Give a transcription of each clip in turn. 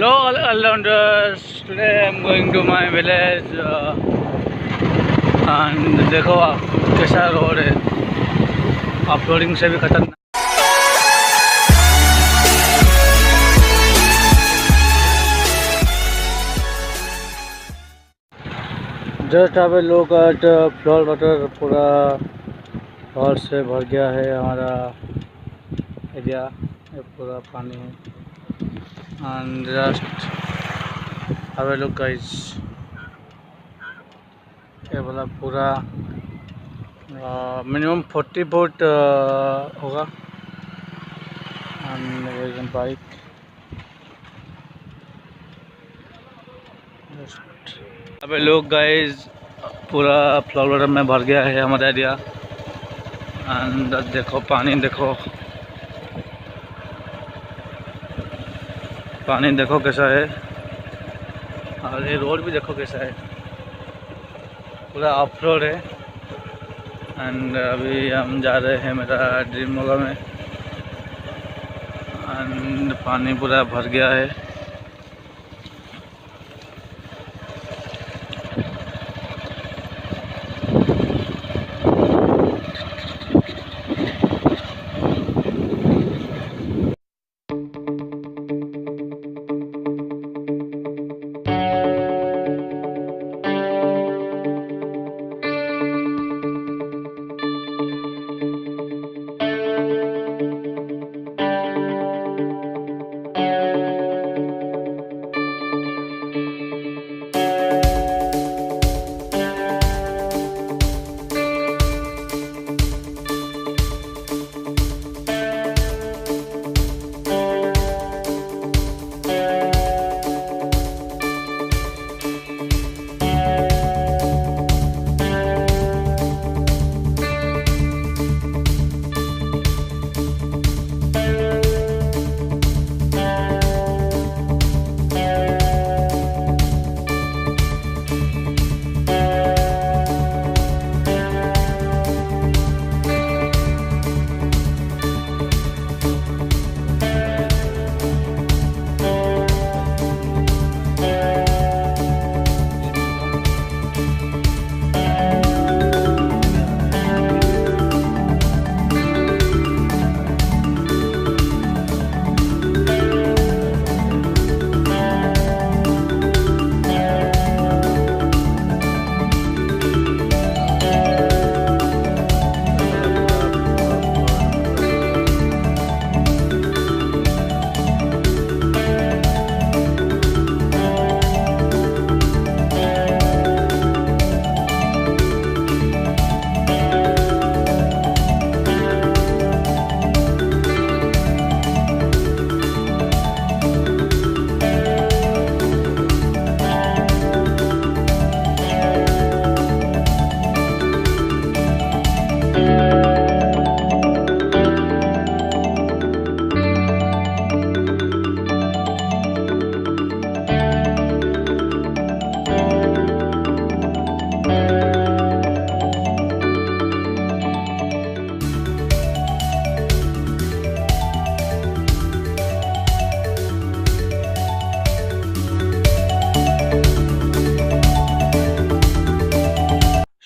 Hello Allrounders, today I'm going to my village and देखो आप कैसा रोड है, अपलोडिंग से भी खतरनाक। जस्ट अब लोग फ्लोर वाटर पूरा और से भर गया है हमारा एरिया, ये पूरा पानी है एंड जस्ट अब लोग गाइस ये वाला पूरा मिनिमम 40 फुट होगा एंड बाइक अब लोग गाइस पूरा फ्लोर वाटर में भर गया है हमारा एरिया एंड देखो पानी देखो कैसा है और ये रोड भी देखो कैसा है, पूरा ऑफ रोड है एंड अभी हम जा रहे हैं मेरा ड्रीम मोगा में एंड पानी पूरा भर गया है।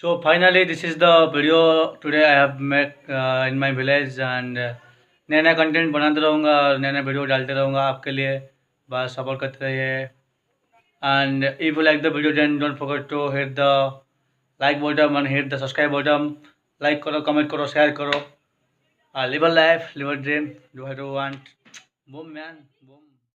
So finally this is the video today I have met in my village and नया नया कंटेंट बनाते रहूँगा और नया नया वीडियो डालते रहूँगा आपके लिए, बस सपोर्ट करते रहिए and if you like the video then don't forget to hit the like button and hit the subscribe button, like करो, comment करो, share करो, live a life, live a dream, do what you want, boom man, boom.